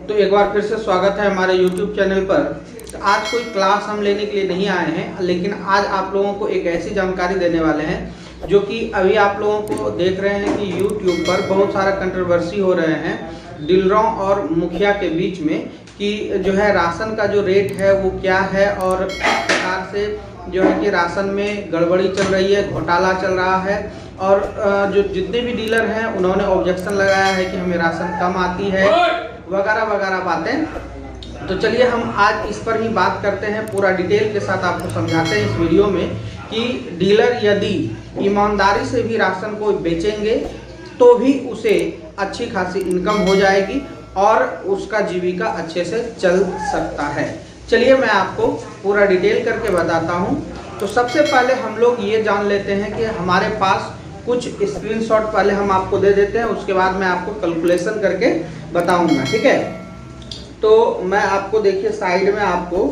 तो एक बार फिर से स्वागत है हमारे YouTube चैनल पर। तो आज कोई क्लास हम लेने के लिए नहीं आए हैं, लेकिन आज आप लोगों को एक ऐसी जानकारी देने वाले हैं जो कि अभी आप लोगों को देख रहे हैं कि YouTube पर बहुत सारा कंट्रोवर्सी हो रहे हैं डीलरों और मुखिया के बीच में कि जो है राशन का जो रेट है वो क्या है और किस प्रकार से जो है कि राशन में गड़बड़ी चल रही है, घोटाला चल रहा है। और जो जितने भी डीलर हैं उन्होंने ऑब्जेक्शन लगाया है कि हमें राशन कम आती है वगैरह वगैरह बातें। तो चलिए हम आज इस पर ही बात करते हैं, पूरा डिटेल के साथ आपको समझाते हैं इस वीडियो में कि डीलर यदि ईमानदारी से भी राशन को बेचेंगे तो भी उसे अच्छी खासी इनकम हो जाएगी और उसका जीविका अच्छे से चल सकता है। चलिए मैं आपको पूरा डिटेल करके बताता हूं। तो सबसे पहले हम लोग ये जान लेते हैं कि हमारे पास कुछ स्क्रीनशॉट पहले हम आपको दे देते हैं, उसके बाद मैं आपको कैलकुलेशन करके बताऊंगा, ठीक है। तो मैं आपको देखिए साइड में आपको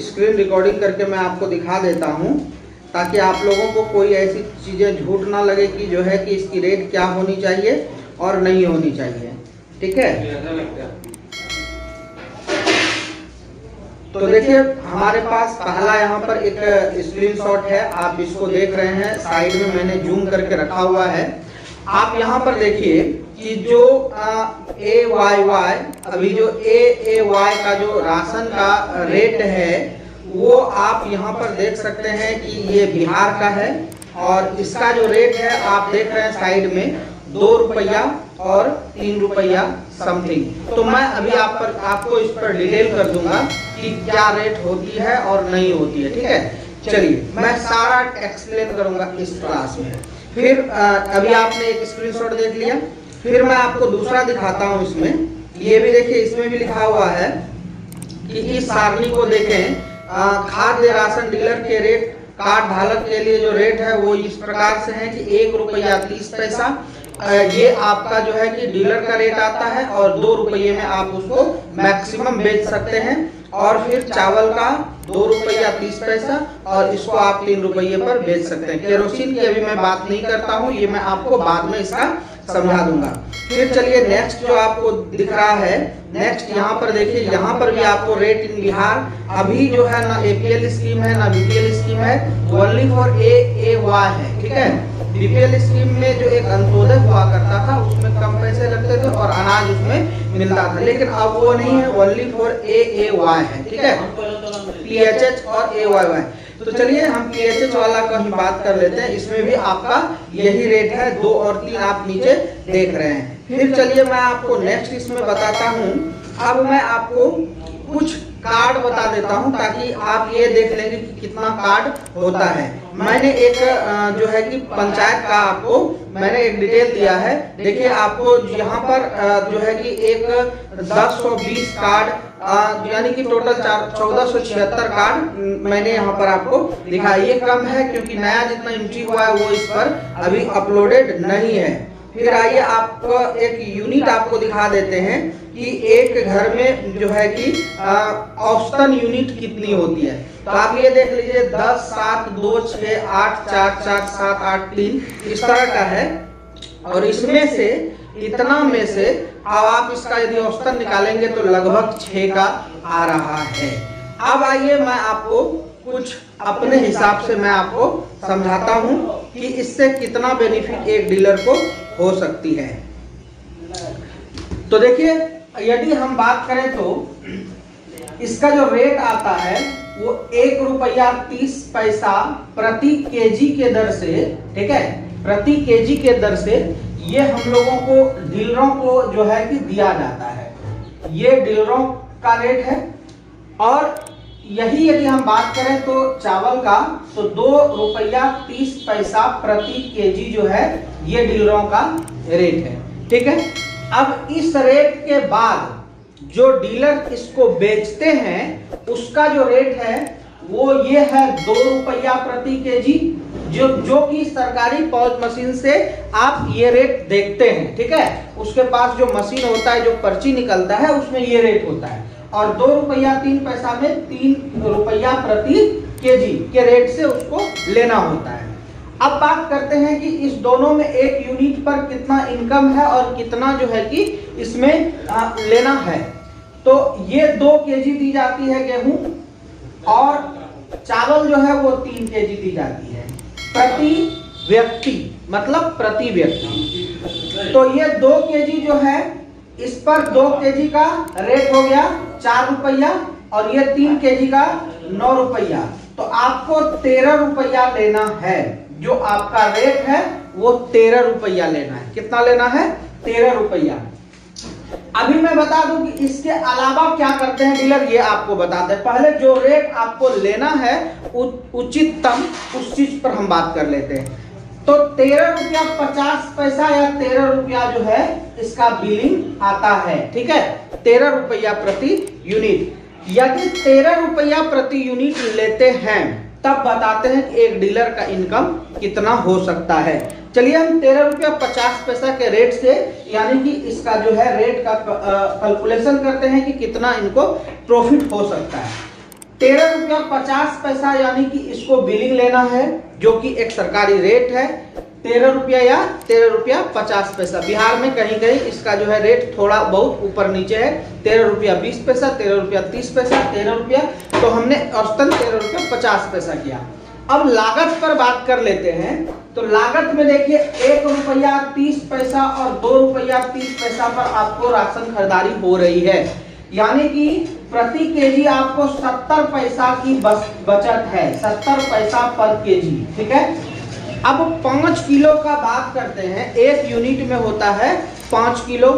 स्क्रीन रिकॉर्डिंग करके मैं आपको दिखा देता हूं ताकि आप लोगों को कोई ऐसी चीज़ें झूठ ना लगे कि जो है कि इसकी रेट क्या होनी चाहिए और नहीं होनी चाहिए, ठीक है। तो देखिए हमारे पास पहला यहाँ पर एक स्क्रीनशॉट है, आप इसको देख रहे हैं, साइड में मैंने जूम करके रखा हुआ है। आप यहाँ पर देखिए कि जो AYY अभी जो AAY का जो राशन का रेट है वो आप यहाँ पर देख सकते हैं कि ये बिहार का है और इसका जो रेट है आप देख रहे हैं साइड में 2 रुपया और 3 रुपया समथिंग। तो मैं अभी आपको इस पर डिटेल कर दूंगा कि क्या रेट होती है और नहीं होती है, ठीक है। चलिए मैं सारा एक्सप्लेन करूंगा इस क्लास में। फिर अभी आपने एक स्क्रीनशॉट देख लिया, फिर मैं आपको दूसरा दिखाता हूं। इसमें ये भी देखिए, इसमें भी लिखा हुआ है कि इस सारणी को देखें, खाद्य राशन डीलर के रेट कार्ड धारक के लिए जो रेट है वो इस प्रकार से है कि 1 रुपया 30 पैसा ये आपका जो है कि डीलर का रेट आता है और 2 रुपये में आप उसको मैक्सिमम बेच सकते हैं। और फिर चावल का 2 रुपया 30 पैसा और इसको आप 3 रुपये पर बेच सकते हैं। केरोसिन की अभी मैं बात नहीं करता हूँ, ये मैं आपको बाद में इसका समझा दूंगा। फिर चलिए नेक्स्ट जो आपको दिख रहा है, नेक्स्ट यहाँ पर देखिए, यहाँ पर भी आपको रेट इन बिहार अभी जो है ना APL स्कीम है ना BPL स्कीम है, ओनली फॉर AAY है, ठीक है। BPL स्कीम में जो एक अंत्योदय हुआ करता था उसमें कम पैसे लगते थे और अनाज उसमें मिलता था, लेकिन अब वो नहीं है, ओनली फॉर AAY है, ठीक है, PHH और AYY। तो चलिए हम PHH वाला का ही बात कर लेते हैं, इसमें भी आपका यही रेट है, 2 और 3 आप नीचे देख रहे हैं। फिर चलिए मैं आपको नेक्स्ट इसमें बताता हूँ। अब मैं आपको कुछ कार्ड बता देता हूं ताकि आप ये देख लेंगे कि कितना कार्ड होता है। मैंने एक जो है कि पंचायत का आपको मैंने एक डिटेल दिया है, देखिए आपको यहाँ पर जो है कि एक 1020 कार्ड यानी कि टोटल 1476 कार्ड मैंने यहाँ पर आपको दिखा। ये कम है क्योंकि नया जितना एंट्री हुआ है वो इस पर अभी अपलोडेड नहीं है। फिर आइए आपको एक यूनिट आपको दिखा देते हैं कि एक घर में जो है कि औसतन यूनिट कितनी होती है। तो आप ये देख लीजिए 10, 7, 2, 6, 8, 4, 4, 7, 8, 3 इस तरह का है और इसमें से इतना में से अब आप इसका यदि औसतन निकालेंगे तो लगभग 6 का आ रहा है। अब आइए मैं आपको कुछ अपने हिसाब से मैं आपको समझाता हूं कि इससे कितना बेनिफिट एक डीलर को हो सकती है। तो देखिए यदि हम बात करें तो इसका जो रेट आता है वो 1 रुपया 30 पैसा प्रति केजी के दर से, ठीक है, प्रति केजी के दर से ये हम लोगों को डीलरों को जो है कि दिया जाता है। ये डीलरों का रेट है। और यही यदि हम बात करें तो चावल का तो 2 रुपया 30 पैसा प्रति केजी जो है ये डीलरों का रेट है, ठीक है। अब इस रेट के बाद जो डीलर इसको बेचते हैं उसका जो रेट है वो ये है 2 रुपया प्रति केजी, जो कि सरकारी पॉज मशीन से आप ये रेट देखते हैं, ठीक है। उसके पास जो मशीन होता है, जो पर्ची निकलता है उसमें ये रेट होता है और 2 रुपया 3 पैसा में 3 रुपया प्रति केजी के रेट से उसको लेना होता है। अब बात करते हैं कि इस दोनों में एक यूनिट पर कितना इनकम है और कितना जो है कि इसमें लेना है। तो ये 2 केजी दी जाती है गेहूं और चावल जो है वो 3 केजी दी जाती है प्रति व्यक्ति, मतलब प्रति व्यक्ति। तो ये 2 केजी जो है, इस पर 2 केजी का रेट हो गया 4 रुपया और ये 3 केजी का 9 रुपया। तो आपको 13 रुपया लेना है। जो आपका रेट है वो 13 रुपया लेना है। कितना लेना है? 13 रुपया। अभी मैं बता दूं कि इसके अलावा क्या करते हैं डीलर, ये आपको बताते हैं। पहले जो रेट आपको लेना है उचिततम, उस चीज पर हम बात कर लेते हैं। तो 13 रुपया 50 पैसा या 13 रुपया जो है इसका बिलिंग आता है। ठीक है, 13 रुपया प्रति यूनिट। यदि 13 रुपया प्रति यूनिट लेते हैं तब बताते हैं कि एक डीलर का इनकम कितना हो सकता है। चलिए हम 13 रुपया 50 पैसा के रेट से, यानी कि इसका जो है रेट का कैलकुलेशन करते हैं कि कितना इनको प्रॉफिट हो सकता है। 13 रुपया 50 पैसा यानी कि इसको बिलिंग लेना है, जो कि एक सरकारी रेट है। 13 रुपया या 13 रुपया 50 पैसा। बिहार में कहीं कहीं इसका जो है रेट थोड़ा बहुत ऊपर नीचे है। 13 रुपया 20 पैसा, 13 रुपया 30 पैसा, 13 रुपया। तो हमने औसतन 13 रुपया 50 पैसा किया। अब लागत पर बात कर लेते हैं। तो लागत में देखिए 1 रुपया 30 पैसा और 2 रुपया 30 पैसा पर आपको राशन खरीदारी हो रही है, यानी कि प्रति केजी आपको 70 पैसा की बचत है, 70 पैसा पर केजी। ठीक है, अब 5 किलो का बात करते हैं। एक यूनिट में होता है 5 किलो।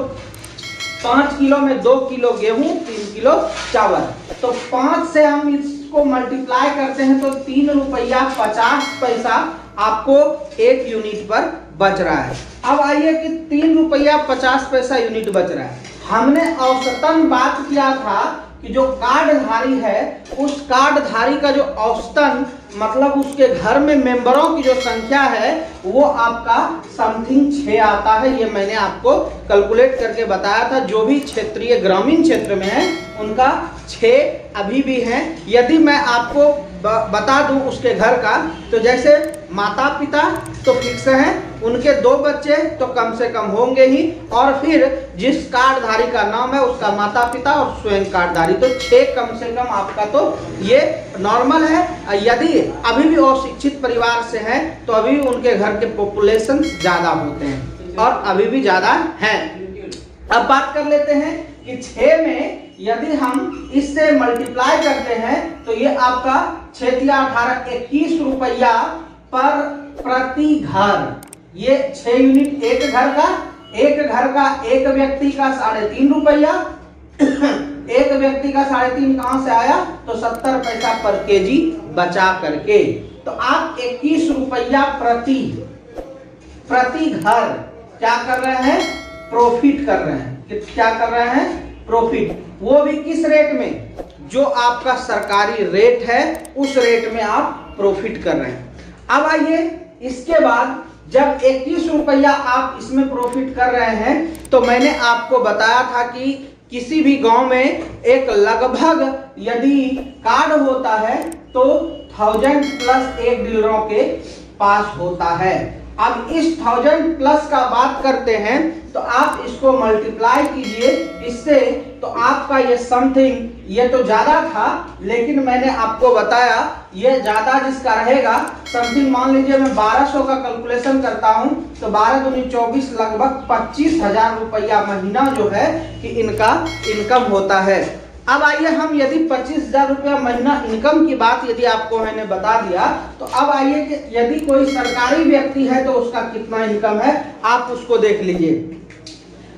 5 किलो में 2 किलो गेहूं, 3 किलो चावल। तो 5 से हम इसको मल्टीप्लाई करते हैं तो 3 रुपया 50 पैसा आपको एक यूनिट पर बच रहा है। अब आइए कि 3 रुपया 50 पैसा यूनिट बच रहा है। हमने औसतन बात किया था कि जो कार्डधारी है उस कार्डधारी का जो औसतन, मतलब उसके घर में मेंबरों की जो संख्या है वो आपका समथिंग 6 आता है। ये मैंने आपको कैलकुलेट करके बताया था। जो भी क्षेत्रीय ग्रामीण क्षेत्र में है उनका 6 अभी भी हैं। यदि मैं आपको बता दूं उसके घर का, तो जैसे माता पिता तो फिक्स हैं, उनके 2 बच्चे तो कम से कम होंगे ही, और फिर जिस कार्डधारी का नाम है उसका माता पिता और स्वयं कार्डधारी, तो 6 कम से कम आपका तो ये नॉर्मल है। यदि अभी भी अशिक्षित परिवार से हैं तो अभी भी उनके घर के पॉपुलेशन ज्यादा होते हैं और अभी भी ज्यादा हैं। अब बात कर लेते हैं कि 6 में यदि हम इससे मल्टीप्लाई करते हैं तो ये आपका 6 × 18 21 रुपया पर प्रति घर। ये 6 यूनिट एक घर का, एक व्यक्ति का 3.5 रुपया। एक व्यक्ति का 3.5 कहां से आया? तो 70 पैसा पर केजी बचा करके। तो आप 21 रुपया प्रति घर क्या कर रहे हैं? प्रॉफिट कर रहे हैं। क्या कर रहे हैं? प्रॉफिट। वो भी किस रेट में? जो आपका सरकारी रेट है उस रेट में आप प्रॉफिट कर रहे हैं। अब आइए इसके बाद जब 21 रुपया आप इसमें प्रॉफिट कर रहे हैं तो मैंने आपको बताया था कि किसी भी गांव में एक लगभग यदि कार्ड होता है तो 1000 प्लस एक डीलरों के पास होता है। अब इस 1000 प्लस का बात करते हैं तो आप इसको मल्टीप्लाई कीजिए इससे, तो आपका ये समथिंग, ये तो ज्यादा था लेकिन मैंने आपको बताया ये ज्यादा जिसका रहेगा समथिंग, मान लीजिए मैं 1200 का कैलकुलेशन करता हूं तो 12 दूनी 24, लगभग 25,000 रुपया महीना जो है कि इनका इनकम होता है। अब आइए हम यदि 25,000 रुपया महीना इनकम की बात यदि आपको मैंने बता दिया, तो अब आइए कि यदि कोई सरकारी व्यक्ति है तो उसका कितना इनकम है आप उसको देख लीजिए।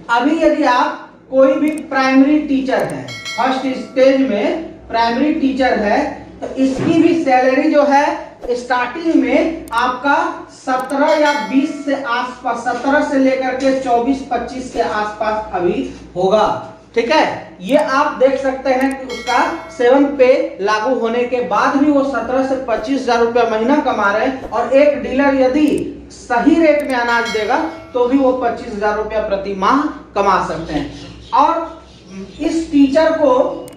अभी यदि आप कोई भी प्राइमरी टीचर है, फर्स्ट स्टेज में प्राइमरी टीचर है, तो इसकी भी सैलरी जो है स्टार्टिंग में आपका 17 या 20 से आसपास, 17 से लेकर के 24-25 के आसपास अभी होगा। ठीक है, ये आप देख सकते हैं कि उसका 7 पे लागू होने के बाद भी वो 17 से 25,000 रुपया महीना कमा रहे हैं, और एक डीलर यदि सही रेट में अनाज देगा तो भी वो 25,000 रुपया प्रति माह कमा सकते हैं। और इस टीचर को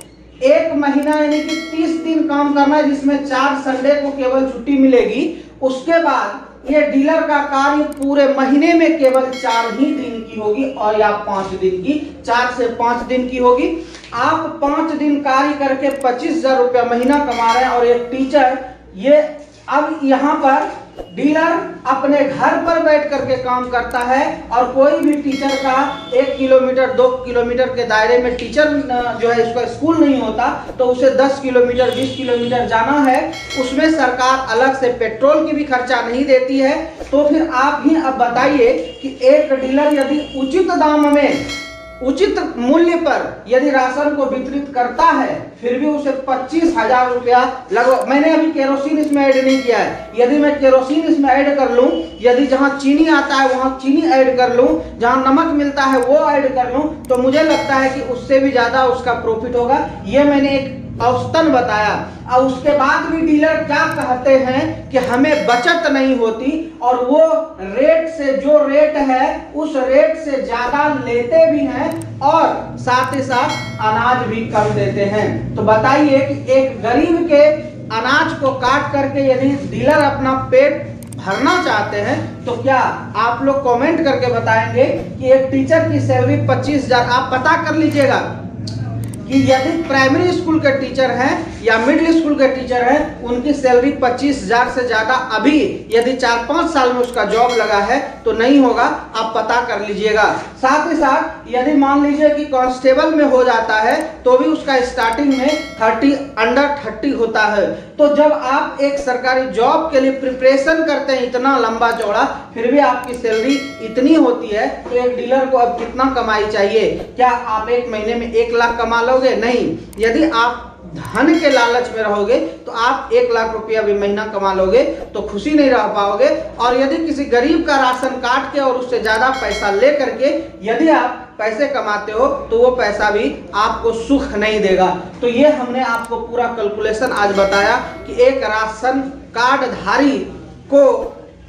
एक महीना यानी कि 30 दिन काम करना है, जिसमें 4 संडे को केवल छुट्टी मिलेगी। उसके बाद ये डीलर का कार्य पूरे महीने में केवल 4 ही दिन की होगी और या 5 दिन की, 4 से 5 दिन की होगी। आप 5 दिन कार्य करके 25,000 रुपया महीना कमा रहे हैं। और एक टीचर, ये अब यहाँ पर डीलर अपने घर पर बैठ करके काम करता है और कोई भी टीचर का 1 किलोमीटर 2 किलोमीटर के दायरे में टीचर जो है इसका स्कूल नहीं होता, तो उसे 10 किलोमीटर 20 किलोमीटर जाना है, उसमें सरकार अलग से पेट्रोल की भी खर्चा नहीं देती है। तो फिर आप ही अब बताइए कि एक डीलर यदि उचित दाम में, उचित मूल्य पर यदि राशन को वितरित करता है, फिर भी उसे 25,000 रुपया लगभग, मैंने अभी केरोसिन इसमें ऐड नहीं किया है, यदि मैं केरोसिन इसमें ऐड कर लूं, यदि जहां चीनी आता है वहां चीनी ऐड कर लूं, जहां नमक मिलता है वो ऐड कर लूं, तो मुझे लगता है कि उससे भी ज्यादा उसका प्रॉफिट होगा। ये मैंने एक औसतन बताया। और उसके बाद भी डीलर क्या कहते हैं कि हमें बचत नहीं होती और वो रेट से, जो रेट है उस रेट से ज्यादा लेते भी हैं और साथ ही साथ अनाज भी कम देते हैं। तो बताइए कि एक गरीब के अनाज को काट करके यदि डीलर अपना पेट भरना चाहते हैं तो क्या आप लोग कमेंट करके बताएंगे कि एक टीचर की सैलरी 25,000, आप पता कर लीजिएगा कि यदि प्राइमरी स्कूल के टीचर हैं या मिडिल स्कूल के टीचर हैं, उनकी सैलरी 25,000 से ज्यादा अभी यदि 4-5 साल में उसका जॉब लगा है तो नहीं होगा, आप पता कर लीजिएगा। साथ ही साथ यदि मान लीजिए कि कांस्टेबल में हो जाता है तो भी उसका स्टार्टिंग में 30 अंडर 30 होता है। तो जब आप एक सरकारी जॉब के लिए प्रिपरेशन करते हैं इतना लंबा चौड़ा, फिर भी आपकी सैलरी इतनी होती है, तो एक डीलर को अब कितना कमाई चाहिए? क्या आप एक महीने में 1 लाख कमा लोगे? नहीं। यदि आप धन के लालच में रहोगे तो आप 1 लाख रुपया भी महीना कमा लोगे तो खुशी नहीं रह पाओगे। और यदि किसी गरीब का राशन काट के और उससे ज्यादा पैसा ले करके यदि आप पैसे कमाते हो तो वो पैसा भी आपको सुख नहीं देगा। तो ये हमने आपको पूरा कैलकुलेशन आज बताया कि एक राशन कार्ड धारी को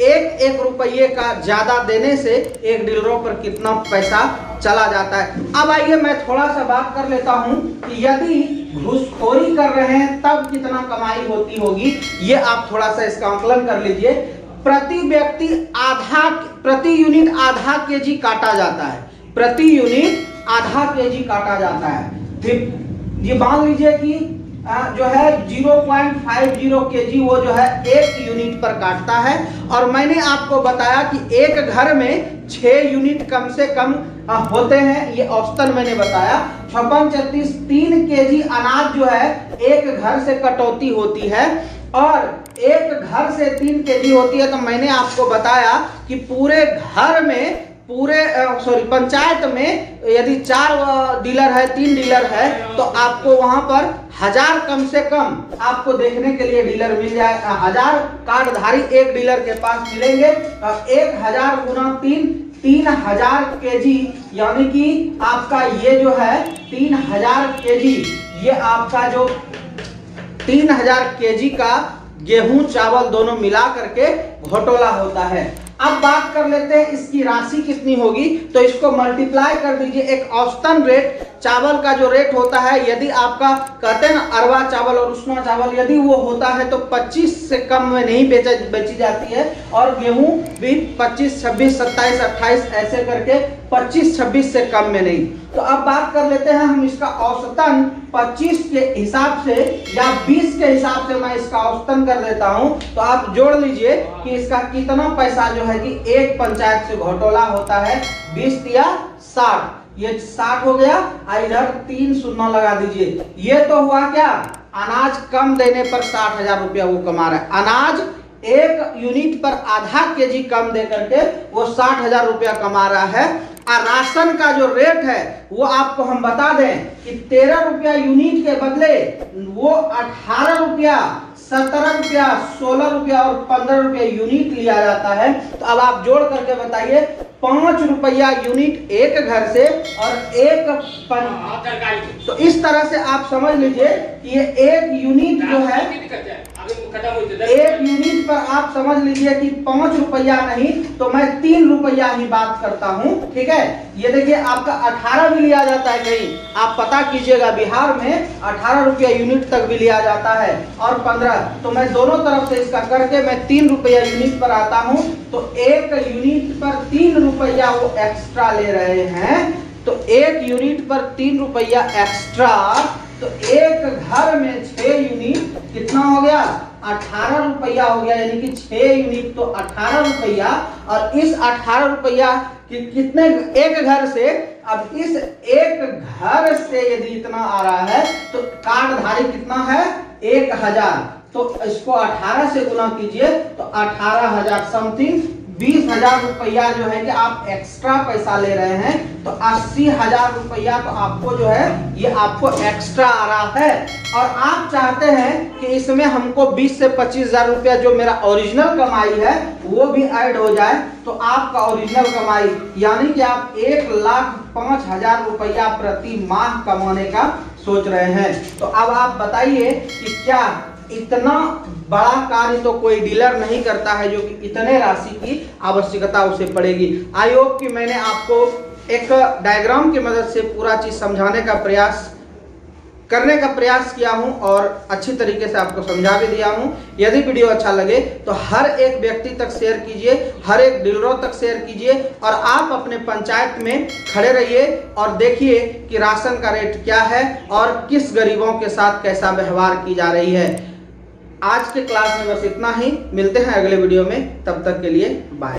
1-1 रुपये का ज्यादा देने से एक डीलरों पर कितना पैसा चला जाता है। अब आइए मैं थोड़ा सा बात कर लेता हूं कि यदि घूसखोरी कर रहे हैं तब कितना कमाई होती होगी, ये आप थोड़ा सा इसका आंकलन कर लीजिए। प्रति व्यक्ति प्रति यूनिट आधा केजी काटा जाता है, प्रति यूनिट आधा केजी काटा जाता है। फिर ये मान लीजिए कि जो है 0.50 केजी वो जो है 1 यूनिट पर काटता है। और मैंने आपको बताया कि एक घर में 6 यूनिट कम से कम होते हैं, ये औसतन मैंने बताया। 56-36 3 केजी अनाज जो है एक घर से कटौती होती है और एक घर से 3 केजी होती है। तो मैंने आपको बताया कि पूरे घर में पंचायत में यदि 4 डीलर है, 3 डीलर है, तो आपको वहां पर 1000 कम से कम आपको देखने के लिए डीलर मिल जाए। 1000 कार्डधारी एक डीलर के पास मिलेंगे। 1000 गुना 3 3000 केजी, यानी कि आपका ये जो है 3000 केजी, ये आपका जो 3000 केजी का गेहूं चावल दोनों मिला करके घोटोला होता है। अब बात कर लेते हैं इसकी राशि कितनी होगी, तो इसको मल्टीप्लाई कर दीजिए। एक औसतन रेट चावल का जो रेट होता है, यदि आपका कहते हैं ना अरवा चावल और उसना चावल, यदि वो होता है तो 25 से कम में नहीं बेची जाती है। और गेहूं भी 25, 26, 27, 28 ऐसे करके 25, 26 से कम में नहीं। तो अब बात कर लेते हैं हम इसका औसतन 25 के हिसाब से या 20 के हिसाब से मैं इसका औसतन कर देता हूं। तो आप जोड़ लीजिए कि इसका कितना पैसा जो है कि एक पंचायत से घोटोला होता है। 20 या 60, ये 60 हो गया। इधर 3 शून्य लगा दीजिए। ये तो हुआ क्या, अनाज कम देने पर 60,000 रुपया वो कमा रहा है। अनाज 1 यूनिट पर आधा केजी कम दे करके वो 60,000 रुपया कमा रहा है। और राशन का जो रेट है वो आपको हम बता दें कि 13 रुपया यूनिट के बदले वो 18 रुपया, 17 रुपया, 16 रुपया और 15 रुपया यूनिट लिया जाता है। तो अब आप जोड़ करके बताइए, 5 रुपया यूनिट एक घर से और एक तो इस तरह से आप समझ लीजिए कि ये 1 यूनिट जो है एक यूनिट पर आप समझ लीजिए कि 5 रुपया नहीं तो मैं 3 रुपया ही बात करता हूँ, ठीक है। ये देखिए आपका 18 भी लिया जाता है, कहीं आप पता कीजिएगा बिहार में 18 रुपया यूनिट तक भी लिया जाता है और 15। तो मैं दोनों तरफ से इसका करके मैं 3 रुपया यूनिट पर आता हूँ। तो एक यूनिट पर 3 रुपया वो एक्स्ट्रा ले रहे हैं। तो एक यूनिट पर 3 रुपया एक्स्ट्रा, तो एक घर में 6 यूनिट कितना हो गया, 18 रुपया हो गया। यानी कि 6 यूनिट तो 18 रुपया। और इस 18 रुपया कितने एक घर से, अब इस एक घर से यदि इतना आ रहा है तो कार्डधारी कितना है, 1000। तो इसको 18 से गुना कीजिए तो 18,000 समथिंग 20,000 रुपया जो है कि आप एक्स्ट्रा पैसा ले रहे हैं। तो 80,000 रुपया तो आपको जो है ये आपको एक्स्ट्रा आ रहा है। और आप चाहते हैं कि इसमें हमको 20 से 25,000 रुपया जो मेरा ओरिजिनल कमाई है वो भी ऐड हो जाए। तो आपका ओरिजिनल कमाई यानी कि आप 1,05,000 रुपया प्रति माह कमाने का सोच रहे हैं। तो अब आप बताइए कि क्या इतना बड़ा कार्य तो कोई डीलर नहीं करता है जो कि इतने राशि की आवश्यकता उसे पड़ेगी। आई होप कि मैंने आपको एक डायग्राम की मदद से पूरा चीज समझाने का प्रयास किया हूं और अच्छी तरीके से आपको समझा भी दिया हूं। यदि वीडियो अच्छा लगे तो हर एक व्यक्ति तक शेयर कीजिए, हर एक डीलरों तक शेयर कीजिए और आप अपने पंचायत में खड़े रहिए और देखिए कि राशन का रेट क्या है और किस गरीबों के साथ कैसा व्यवहार की जा रही है। आज के क्लास में बस इतना ही, मिलते हैं अगले वीडियो में, तब तक के लिए बाय।